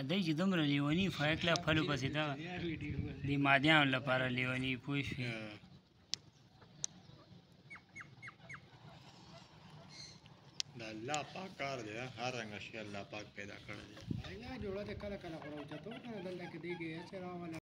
دی چې دومره لیوني فایکله پلو پسې دغه د مادیانو لپاره لیوني پوه شوې د الله پاک کار دی هر رنګه شی الله پاک پیدا کړی دی جوړه د کله کله خو راوچتو کنه دلته کې دیږي چې راوله